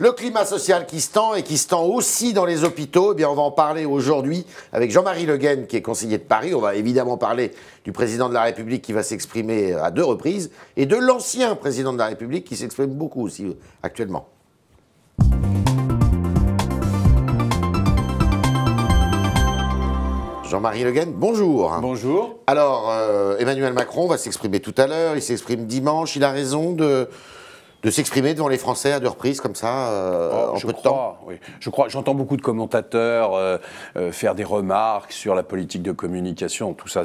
Le climat social qui se tend et qui se tend aussi dans les hôpitaux, eh bien on va en parler aujourd'hui avec Jean-Marie Le Guen qui est conseiller de Paris. On va évidemment parler du président de la République qui va s'exprimer à 2 reprises et de l'ancien président de la République qui s'exprime beaucoup aussi actuellement. Jean-Marie Le Guen, bonjour. Bonjour. Alors, Emmanuel Macron va s'exprimer tout à l'heure, il s'exprime dimanche, il a raison de s'exprimer devant les Français à 2 reprises comme ça, en peu de temps. Oui. J'entends beaucoup de commentateurs faire des remarques sur la politique de communication. Tout ça,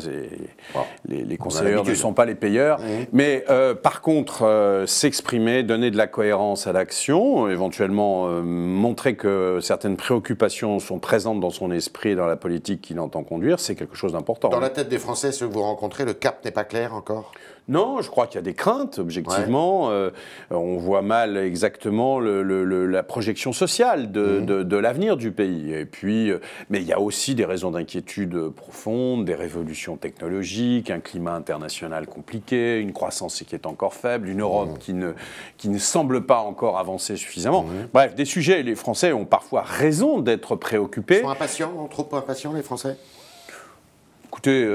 les conseillers ne sont pas les payeurs. Mmh. Mais par contre, s'exprimer, donner de la cohérence à l'action, éventuellement montrer que certaines préoccupations sont présentes dans son esprit et dans la politique qu'il entend conduire, c'est quelque chose d'important. Dans la tête des Français, ceux que vous rencontrez, le cap n'est pas clair encore ? Non, je crois qu'il y a des craintes, objectivement. Ouais. On voit mal exactement la projection sociale de l'avenir du pays. Et puis, mais il y a aussi des raisons d'inquiétude profondes, des révolutions technologiques, un climat international compliqué, une croissance qui est encore faible, une Europe qui ne semble pas encore avancer suffisamment. Bref, des sujets, les Français ont parfois raison d'être préoccupés. Ils sont impatients, trop impatients, les Français ? Écoutez,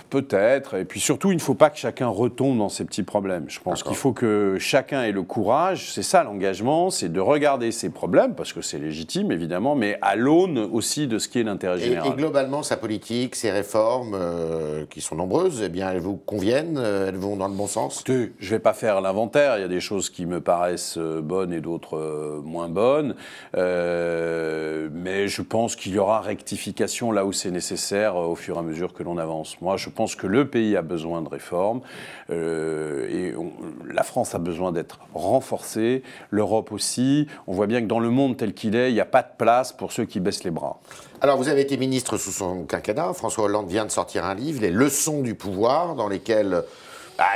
peut-être. Et puis surtout, il ne faut pas que chacun retombe dans ces petits problèmes. Je pense qu'il faut que chacun ait le courage, c'est ça l'engagement, c'est de regarder ces problèmes, parce que c'est légitime évidemment, mais à l'aune aussi de ce qui est l'intérêt général. Et globalement, sa politique, ses réformes, qui sont nombreuses, eh bien, elles vous conviennent, elles vont dans le bon sens ? Écoutez, je ne vais pas faire l'inventaire, il y a des choses qui me paraissent bonnes et d'autres moins bonnes, mais je pense qu'il y aura rectification là où c'est nécessaire au fur et à mesure que l'on avance. Moi, je pense que le pays a besoin de réformes et la France a besoin d'être renforcée, l'Europe aussi. On voit bien que dans le monde tel qu'il est, il n'y a pas de place pour ceux qui baissent les bras. Alors, vous avez été ministre sous son quinquennat. François Hollande vient de sortir un livre, Les leçons du pouvoir, dans lesquelles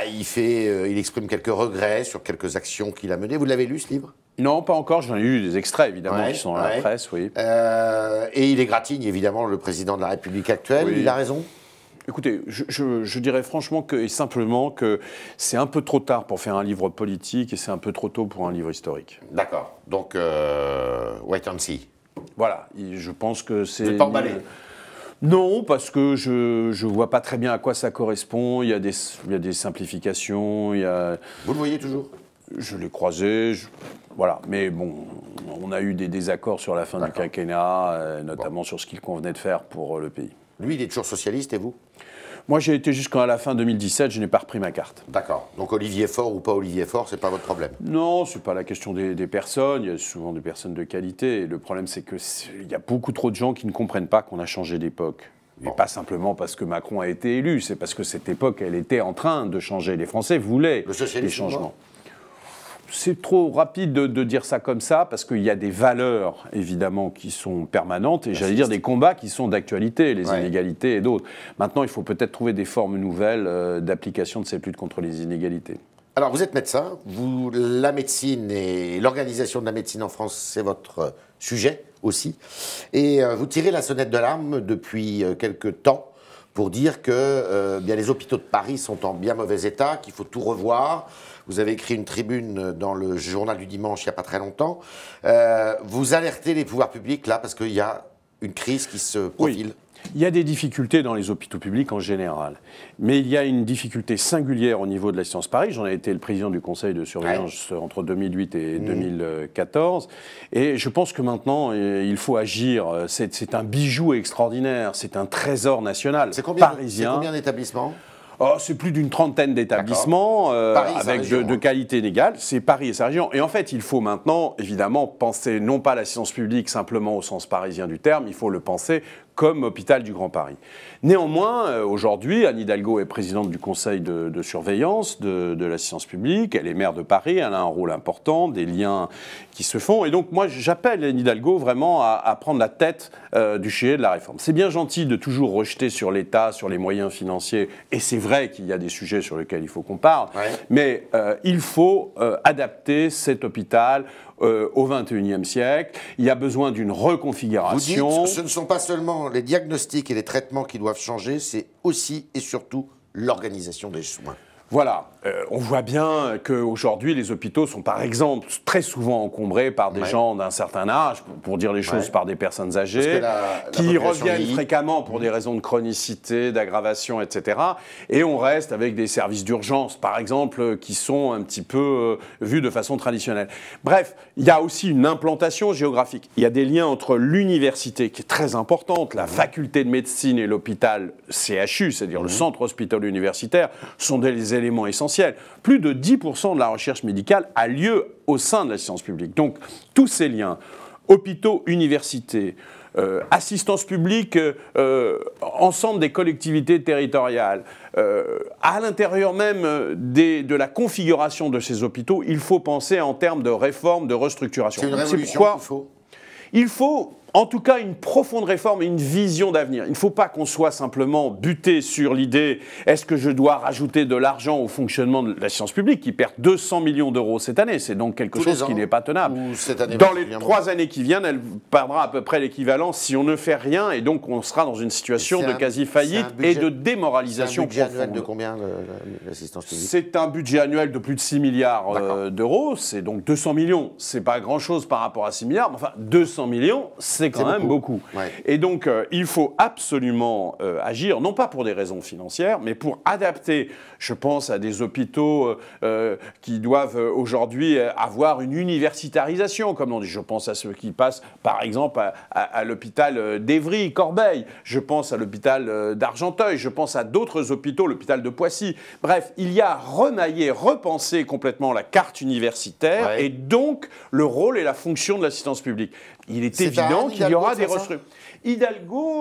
il exprime quelques regrets sur quelques actions qu'il a menées. Vous l'avez lu, ce livre ? Non, pas encore. J'en ai lu des extraits, évidemment, qui sont dans la presse, oui. Et il égratigne, évidemment, le président de la République actuelle. Oui. Il a raison ? Écoutez, je dirais franchement et simplement que c'est un peu trop tard pour faire un livre politique et c'est un peu trop tôt pour un livre historique. D'accord. Donc, wait and see. Voilà. Je pense que c'est... Vous n'êtes pas emballé ? Non, parce que je ne vois pas très bien à quoi ça correspond. Il y a des simplifications. Vous le voyez toujours ? Je l'ai croisé, voilà. Mais bon, on a eu des désaccords sur la fin du quinquennat, notamment sur ce qu'il convenait de faire pour le pays. Lui, il est toujours socialiste, et vous ? Moi, j'ai été jusqu'à la fin 2017, je n'ai pas repris ma carte. D'accord. Donc Olivier Faure ou pas Olivier Faure, c'est pas votre problème ? Non, c'est pas la question des personnes. Il y a souvent des personnes de qualité. Et le problème, c'est qu'il y a beaucoup trop de gens qui ne comprennent pas qu'on a changé d'époque. Et pas simplement parce que Macron a été élu, c'est parce que cette époque, elle était en train de changer. Les Français voulaient des changements. C'est trop rapide de dire ça comme ça, parce qu'il y a des valeurs, évidemment, qui sont permanentes, et j'allais dire des combats qui sont d'actualité, les inégalités et d'autres. Maintenant, il faut peut-être trouver des formes nouvelles d'application de cette lutte contre les inégalités. Alors, vous êtes médecin, la médecine et l'organisation de la médecine en France, c'est votre sujet aussi, et vous tirez la sonnette d'alarme depuis quelques temps pour dire que bien les hôpitaux de Paris sont en bien mauvais état, qu'il faut tout revoir. Vous avez écrit une tribune dans le journal du dimanche il n'y a pas très longtemps. Vous alertez les pouvoirs publics là parce qu'il y a une crise qui se profile. Oui. Il y a des difficultés dans les hôpitaux publics en général, mais il y a une difficulté singulière au niveau de l'Assistance Paris. J'en ai été le président du conseil de surveillance entre 2008 et 2014, et je pense que maintenant il faut agir. C'est un bijou extraordinaire, c'est un trésor national parisien. C'est combien d'établissements ? C'est plus d'une trentaine d'établissements avec de qualité égale. C'est Paris et sa région. Et en fait, il faut maintenant, évidemment, penser non pas l'assistance publique simplement au sens parisien du terme, il faut le penser comme hôpital du Grand Paris. Néanmoins, aujourd'hui, Anne Hidalgo est présidente du conseil de surveillance de l'assistance publique, elle est maire de Paris, elle a un rôle important, des liens qui se font. Et donc, moi, j'appelle Anne Hidalgo vraiment à prendre la tête du sujet de la réforme. C'est bien gentil de toujours rejeter sur l'État, sur les moyens financiers, et c'est vrai qu'il y a des sujets sur lesquels il faut qu'on parle, mais il faut adapter cet hôpital au XXIe siècle. Il y a besoin d'une reconfiguration. Vous dites, ce ne sont pas seulement les diagnostics et les traitements qui doivent changer, c'est aussi et surtout l'organisation des soins. Voilà, on voit bien qu'aujourd'hui, les hôpitaux sont par exemple très souvent encombrés par des gens d'un certain âge, pour dire les choses, par des personnes âgées, qui reviennent fréquemment pour des raisons de chronicité, d'aggravation, etc. Et on reste avec des services d'urgence, par exemple, qui sont un petit peu vus de façon traditionnelle. Bref, il y a aussi une implantation géographique. Il y a des liens entre l'université, qui est très importante, la faculté de médecine et l'hôpital CHU, c'est-à-dire le centre hospitalo-universitaire, sont des éléments essentiels. Plus de 10% de la recherche médicale a lieu au sein de l'assistance publique. Donc, tous ces liens, hôpitaux, universités, assistance publique, ensemble des collectivités territoriales, à l'intérieur même de la configuration de ces hôpitaux, il faut penser en termes de réforme, de restructuration. C'est une révolution qu'il faut. Il faut, en tout cas, une profonde réforme et une vision d'avenir. Il ne faut pas qu'on soit simplement buté sur l'idée « est-ce que je dois rajouter de l'argent au fonctionnement de la science publique ?» qui perd 200 millions d'euros cette année. C'est donc quelque chose qui n'est pas tenable. Dans les 3 années qui viennent, elle perdra à peu près l'équivalent si on ne fait rien, et donc on sera dans une situation de quasi-faillite et de démoralisation profonde. C'est un budget annuel de combien, l'assistance publique? C'est un budget annuel de plus de 6 milliards d'euros. C'est donc 200 millions. C'est pas grand-chose par rapport à 6 milliards, mais enfin, 200 millions, c'est quand même beaucoup. Ouais. Et donc, il faut absolument agir, non pas pour des raisons financières, mais pour adapter, je pense, à des hôpitaux qui doivent aujourd'hui avoir une universitarisation, comme on dit. Je pense à ceux qui passent, par exemple, à l'hôpital d'Évry, Corbeil. Je pense à l'hôpital d'Argenteuil. Je pense à d'autres hôpitaux, l'hôpital de Poissy. Bref, il y a remanié, repensé complètement la carte universitaire et donc le rôle et la fonction de l'assistance publique. Il est évident qu'il y aura des restructurations.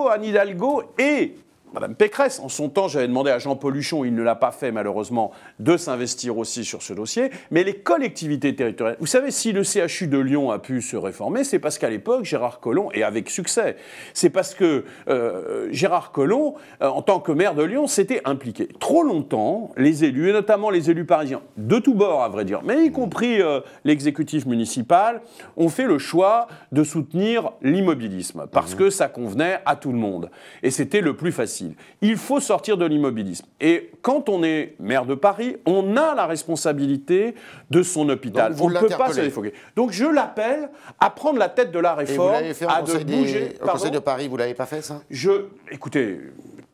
Anne Hidalgo et Madame Pécresse, en son temps, j'avais demandé à Jean-Paul Huchon, il ne l'a pas fait malheureusement, de s'investir aussi sur ce dossier. Mais les collectivités territoriales, vous savez, si le CHU de Lyon a pu se réformer, c'est parce qu'à l'époque, Gérard Collomb, et avec succès, c'est parce que Gérard Collomb, en tant que maire de Lyon, s'était impliqué. Trop longtemps, les élus, et notamment les élus parisiens, de tous bords à vrai dire, mais y compris l'exécutif municipal, ont fait le choix de soutenir l'immobilisme, parce que ça convenait à tout le monde. Et c'était le plus facile. Il faut sortir de l'immobilisme. Et quand on est maire de Paris, on a la responsabilité de son hôpital. On ne peut pas se défoguer. Donc je l'appelle à prendre la tête de la réforme, vous l'avez fait au Conseil de Paris, vous ne l'avez pas fait ça? Écoutez,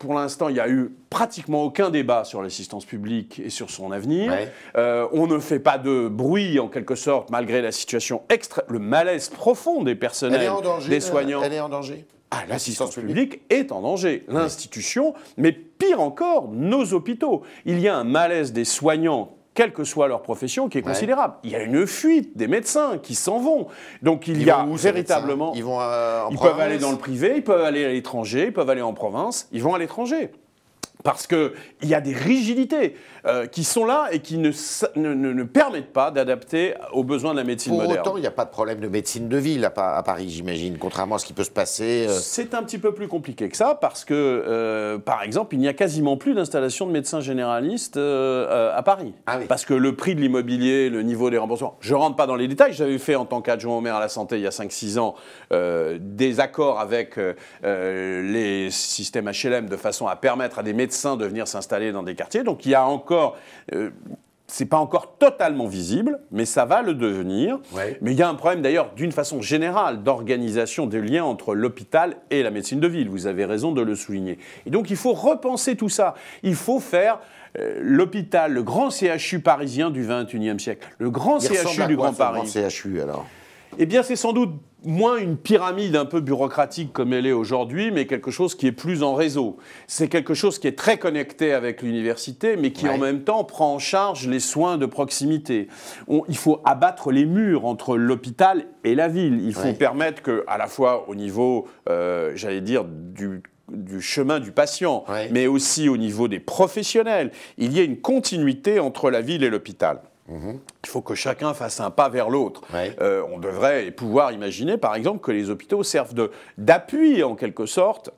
pour l'instant, il n'y a eu pratiquement aucun débat sur l'assistance publique et sur son avenir. On ne fait pas de bruit, en quelque sorte, malgré la situation le malaise profond des personnels, des soignants. Elle est en danger. Ah, l'assistance publique est en danger. L'institution, mais pire encore, nos hôpitaux. Il y a un malaise des soignants, quelle que soit leur profession, qui est considérable. Il y a une fuite des médecins qui s'en vont. Donc il y a véritablement... Ils peuvent aller dans le privé, ils peuvent aller à l'étranger, ils peuvent aller en province, ils vont à l'étranger. Parce qu'il y a des rigidités qui sont là et qui ne permettent pas d'adapter aux besoins de la médecine moderne. Pour autant, il n'y a pas de problème de médecine de ville à Paris, j'imagine, contrairement à ce qui peut se passer. C'est un petit peu plus compliqué que ça, parce que, par exemple, il n'y a quasiment plus d'installation de médecins généralistes à Paris. Parce que le prix de l'immobilier, le niveau des remboursements, je ne rentre pas dans les détails, j'avais fait en tant qu'adjoint au maire à la santé il y a 5-6 ans des accords avec les systèmes HLM de façon à permettre à des médecins de venir s'installer dans des quartiers. Donc il y a encore... c'est pas encore totalement visible, mais ça va le devenir. Mais il y a un problème d'ailleurs d'une façon générale d'organisation des liens entre l'hôpital et la médecine de ville. Vous avez raison de le souligner. Et donc il faut repenser tout ça. Il faut faire l'hôpital, le grand CHU parisien du XXIe siècle. Le grand CHU du Grand Paris. Le grand CHU alors? Eh bien, c'est sans doute moins une pyramide un peu bureaucratique comme elle est aujourd'hui, mais quelque chose qui est plus en réseau. C'est quelque chose qui est très connecté avec l'université, mais qui en même temps prend en charge les soins de proximité. Il faut abattre les murs entre l'hôpital et la ville. Il faut permettre que, à la fois au niveau, j'allais dire, du chemin du patient, mais aussi au niveau des professionnels, il y ait une continuité entre la ville et l'hôpital. Il faut que chacun fasse un pas vers l'autre. On devrait pouvoir imaginer, par exemple, que les hôpitaux servent d'appui, en quelque sorte,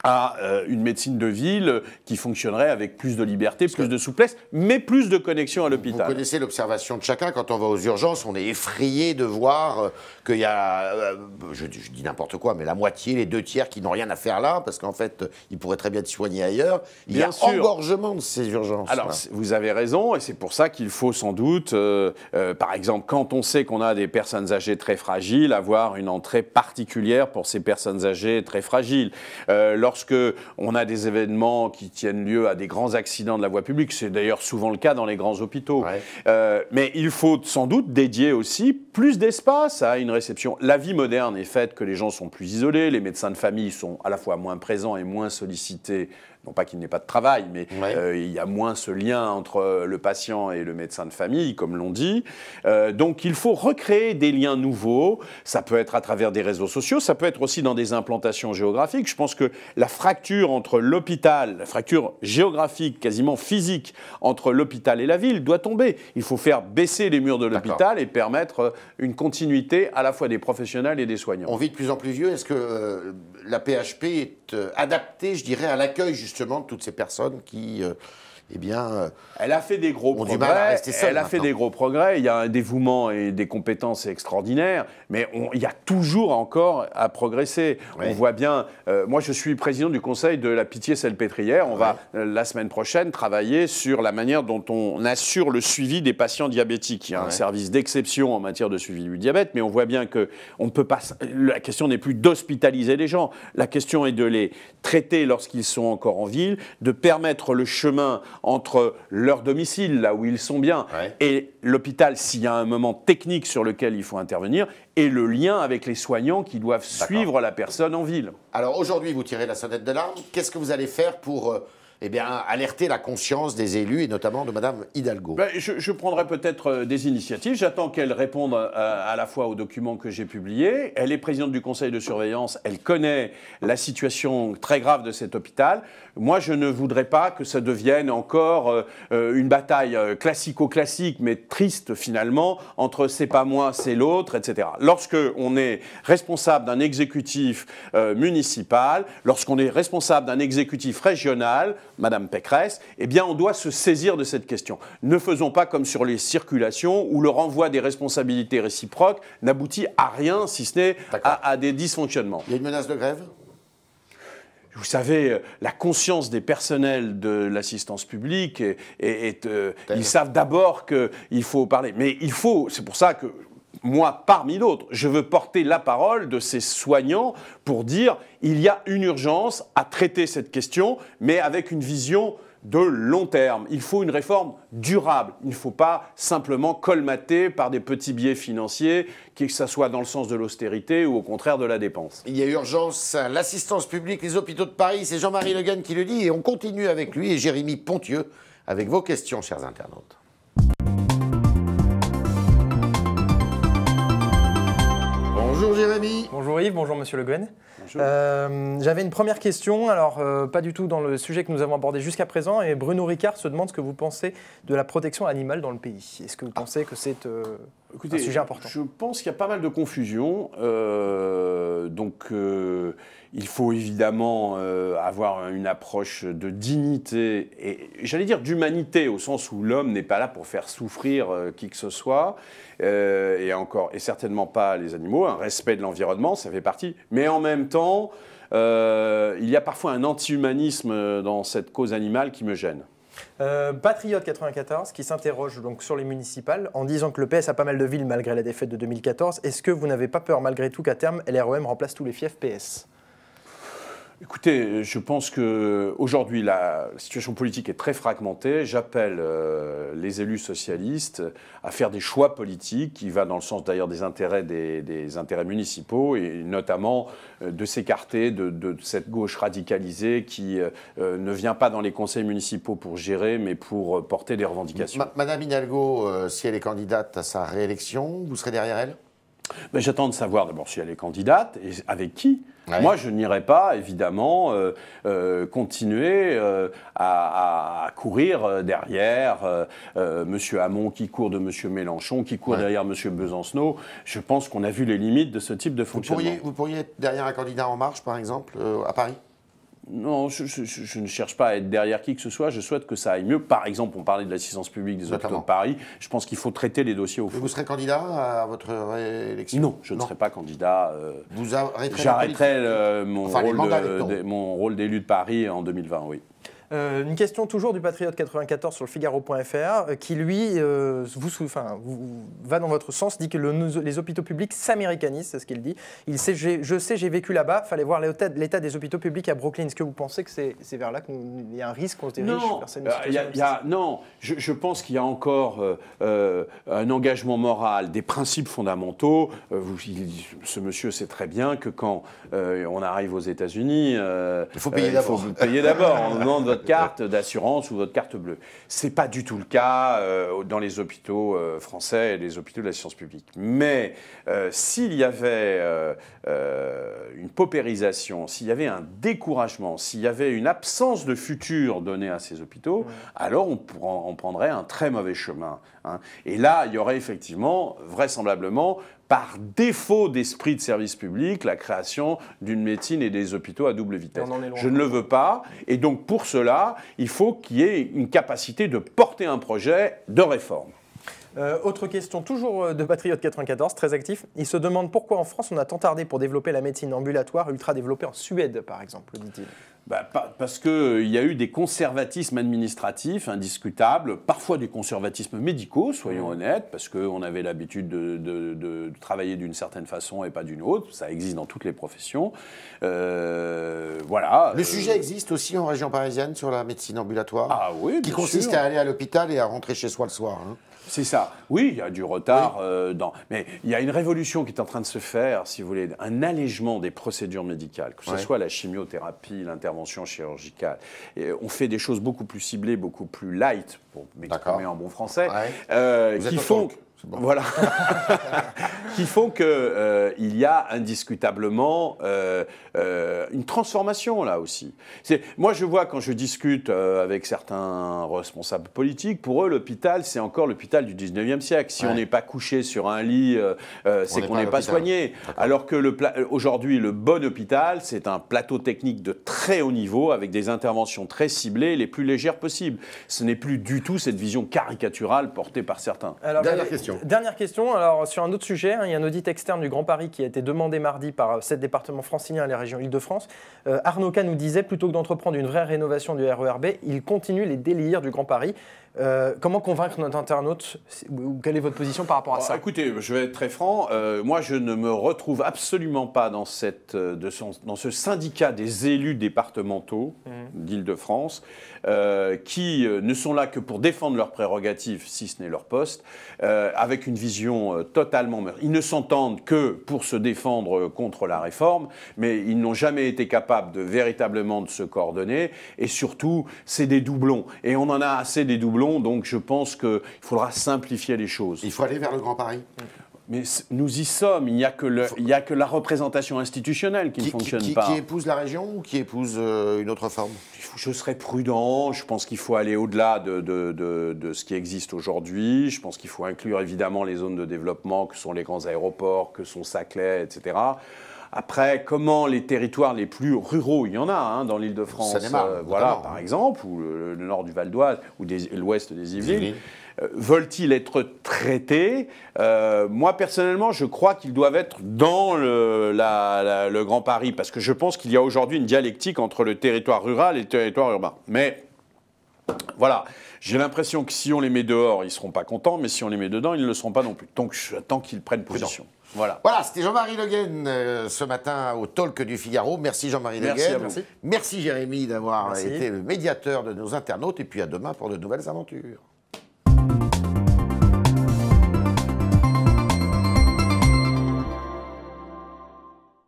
à une médecine de ville qui fonctionnerait avec plus de liberté, plus de souplesse, mais plus de connexion à l'hôpital. Vous connaissez l'observation de chacun. Quand on va aux urgences, on est effrayé de voir qu'il y a, je dis n'importe quoi, mais la moitié, les 2/3 qui n'ont rien à faire là, parce qu'en fait, ils pourraient très bien être soignés ailleurs. Il y a engorgement de ces urgences. Alors, vous avez raison, et c'est pour ça qu'il faut sans doute, par exemple, quand on sait qu'on a des personnes âgées très fragiles, avoir une entrée particulière pour ces personnes âgées très fragiles. Lorsque on a des événements qui tiennent lieu à des grands accidents de la voie publique, c'est d'ailleurs souvent le cas dans les grands hôpitaux, mais il faut sans doute dédier aussi plus d'espace à une réception. La vie moderne est faite que les gens sont plus isolés, les médecins de famille sont à la fois moins présents et moins sollicités. Non pas qu'il n'ait pas de travail, mais il y a moins ce lien entre le patient et le médecin de famille, comme l'on dit. Donc il faut recréer des liens nouveaux. Ça peut être à travers des réseaux sociaux, ça peut être aussi dans des implantations géographiques. Je pense que la fracture entre l'hôpital, la fracture géographique, quasiment physique, entre l'hôpital et la ville doit tomber. Il faut faire baisser les murs de l'hôpital et permettre une continuité à la fois des professionnels et des soignants. On vit de plus en plus vieux. Est-ce que la PHP est adaptée, je dirais, à l'accueil justement de toutes ces personnes qui, elle a fait des gros progrès. Du mal à rester seule. Elle a fait des gros progrès. Il y a un dévouement et des compétences extraordinaires, mais il y a toujours encore à progresser. On voit bien. Moi, je suis président du conseil de la Pitié-Salpêtrière. On va la semaine prochaine travailler sur la manière dont on assure le suivi des patients diabétiques. Il y a un service d'exception en matière de suivi du diabète, mais on voit bien que on ne peut pas. La question n'est plus d'hospitaliser les gens. La question est de les traiter lorsqu'ils sont encore en ville, de permettre le chemin entre leur domicile, là où ils sont bien, et l'hôpital, s'il y a un moment technique sur lequel il faut intervenir, et le lien avec les soignants qui doivent suivre la personne en ville. Alors aujourd'hui, vous tirez la sonnette d'alarme. Qu'est-ce que vous allez faire pour alerter la conscience des élus, et notamment de Mme Hidalgo? Je prendrai peut-être des initiatives. J'attends qu'elle réponde à la fois aux documents que j'ai publiés. Elle est présidente du conseil de surveillance. Elle connaît la situation très grave de cet hôpital. Moi, je ne voudrais pas que ça devienne encore une bataille classico-classique, mais triste finalement, entre c'est pas moi, c'est l'autre, etc. Lorsqu'on est responsable d'un exécutif municipal, lorsqu'on est responsable d'un exécutif régional, Madame Pécresse, eh bien on doit se saisir de cette question. Ne faisons pas comme sur les circulations où le renvoi des responsabilités réciproques n'aboutit à rien si ce n'est à des dysfonctionnements. Il y a une menace de grève ? Vous savez, la conscience des personnels de l'assistance publique ils savent d'abord qu'il faut parler. Mais c'est pour ça que moi, parmi d'autres, je veux porter la parole de ces soignants pour dire il y a une urgence à traiter cette question, mais avec une vision de long terme. Il faut une réforme durable. Il ne faut pas simplement colmater par des petits biais financiers, que ce soit dans le sens de l'austérité ou au contraire de la dépense. Il y a urgence à l'assistance publique, les hôpitaux de Paris, c'est Jean-Marie Le Guen qui le dit, et on continue avec lui et Jérémy Pontieux avec vos questions, chers internautes. Bonjour Jérémy. Bonjour Yves, bonjour Monsieur Le Guen. J'avais une première question, alors pas du tout dans le sujet que nous avons abordé jusqu'à présent, et Bruno Ricard se demande ce que vous pensez de la protection animale dans le pays. Est-ce que vous pensez que c'est un sujet important? Je pense qu'il y a pas mal de confusion, il faut évidemment avoir une approche de dignité et j'allais dire d'humanité au sens où l'homme n'est pas là pour faire souffrir qui que ce soit et certainement pas les animaux. Un respect de l'environnement, ça fait partie. Mais en même temps, il y a parfois un anti-humanisme dans cette cause animale qui me gêne. Patriote 94 qui s'interroge donc sur les municipales en disant que le PS a pas mal de villes malgré la défaite de 2014. Est-ce que vous n'avez pas peur malgré tout qu'à terme LREM remplace tous les fiefs PS? Écoutez, je pense qu'aujourd'hui, la situation politique est très fragmentée. J'appelle les élus socialistes à faire des choix politiques qui vont dans le sens d'ailleurs des intérêts municipaux et notamment de s'écarter de cette gauche radicalisée qui ne vient pas dans les conseils municipaux pour gérer mais pour porter des revendications. Madame Hidalgo, si elle est candidate à sa réélection, vous serez derrière elle? J'attends de savoir d'abord si elle est candidate et avec qui. Ouais. Moi, je n'irai pas, évidemment, continuer à courir derrière M. Hamon qui court de M. Mélenchon, qui court derrière M. Besancenot. Je pense qu'on a vu les limites de ce type de fonctionnement. Vous pourriez être derrière un candidat En Marche, par exemple, à Paris? Non, je ne cherche pas à être derrière qui que ce soit. Je souhaite que ça aille mieux. Par exemple, on parlait de l'assistance publique des hôpitaux de Paris. Je pense qu'il faut traiter les dossiers au fond. Vous serez candidat à votre réélection? Non, je ne serai pas candidat. Vous arrêterez J'arrêterai mon rôle d'élu de Paris en 2020, oui. Une question toujours du Patriote 94 sur le Figaro.fr qui, lui, va dans votre sens, dit que les hôpitaux publics s'américanisent, c'est ce qu'il dit. Je sais, j'ai vécu là-bas, il fallait voir l'état des hôpitaux publics à Brooklyn. Est-ce que vous pensez que c'est vers là qu'il y a un risque qu'on se dirige vers cette situation? Non, je pense qu'il y a encore un engagement moral, des principes fondamentaux. Ce monsieur sait très bien que quand on arrive aux États-Unis, il faut payer d'abord. Faut payer d'abord. On demande votre carte d'assurance ou votre carte bleue. C'est pas du tout le cas dans les hôpitaux français et les hôpitaux de la science publique. Mais s'il y avait une paupérisation, s'il y avait un découragement, s'il y avait une absence de futur donné à ces hôpitaux, alors on prendrait un très mauvais chemin. Hein. Et là, il y aurait effectivement, vraisemblablement, par défaut d'esprit de service public, la création d'une médecine et des hôpitaux à double vitesse. Je ne le veux pas. Et donc, pour cela, il faut qu'il y ait une capacité de porter un projet de réforme. Autre question, toujours de Patriote 94, très actif. Il se demande pourquoi en France on a tant tardé pour développer la médecine ambulatoire ultra développée en Suède, par exemple, dit-il. Parce qu'il y a eu des conservatismes administratifs indiscutables, parfois des conservatismes médicaux, soyons honnêtes, parce qu'on avait l'habitude de travailler d'une certaine façon et pas d'une autre. Ça existe dans toutes les professions. Voilà. Le sujet existe aussi en région parisienne sur la médecine ambulatoire. Ah oui, qui consiste à aller à l'hôpital et à rentrer chez soi le soir. Hein. C'est ça. Oui, il y a du retard mais il y a une révolution qui est en train de se faire, si vous voulez, un allègement des procédures médicales, que ce soit la chimiothérapie, l'intervention chirurgicale. Et on fait des choses beaucoup plus ciblées, beaucoup plus light, pour m'exprimer en bon français, qui font... Voilà. qui font qu'il y a indiscutablement une transformation là aussi. Moi je vois quand je discute avec certains responsables politiques, pour eux l'hôpital c'est encore l'hôpital du 19e siècle. Si on n'est pas couché sur un lit, c'est qu'on n'est pas soigné. Alors que aujourd'hui le bon hôpital c'est un plateau technique de très haut niveau avec des interventions très ciblées, les plus légères possibles. Ce n'est plus du tout cette vision caricaturale portée par certains. Alors, dernière question, alors sur un autre sujet, il y a un audit externe du Grand Paris qui a été demandé mardi par 7 départements franciliens et la région Île-de-France. Arnaud K nous disait, plutôt que d'entreprendre une vraie rénovation du RER B, il continue les délires du Grand Paris. Comment convaincre notre internaute? Quelle est votre position par rapport à ça? Écoutez, je vais être très franc. Moi, je ne me retrouve absolument pas dans ce syndicat des élus départementaux d'Île-de-France qui ne sont là que pour défendre leurs prérogatives, si ce n'est leur poste, avec une vision totalement... Ils ne s'entendent que pour se défendre contre la réforme, mais ils n'ont jamais été capables véritablement de se coordonner. Et surtout, c'est des doublons. Et on en a assez des doublons. Donc je pense qu'il faudra simplifier les choses. Il faut aller vers le Grand Paris. Mais nous y sommes. Il n'y a que la représentation institutionnelle qui ne fonctionne pas. Qui épouse la région ou qui épouse une autre forme? Je serais prudent. Je pense qu'il faut aller au-delà de ce qui existe aujourd'hui. Je pense qu'il faut inclure évidemment les zones de développement que sont les grands aéroports, que sont Saclay, etc. Après, comment les territoires les plus ruraux, il y en a dans l'Île-de-France, voilà, par exemple, ou le nord du Val d'Oise, ou l'ouest des Yvelines, veulent-ils être traités? Moi, personnellement, je crois qu'ils doivent être dans le Grand Paris, parce que je pense qu'il y a aujourd'hui une dialectique entre le territoire rural et le territoire urbain. Mais voilà, j'ai l'impression que si on les met dehors, ils ne seront pas contents, mais si on les met dedans, ils ne le seront pas non plus. Donc j'attends qu'ils prennent position. Voilà, c'était Jean-Marie Le Guen ce matin au Talk du Figaro. Merci Jean-Marie Le Guen. Merci Jérémy d'avoir été le médiateur de nos internautes. Et puis à demain pour de nouvelles aventures.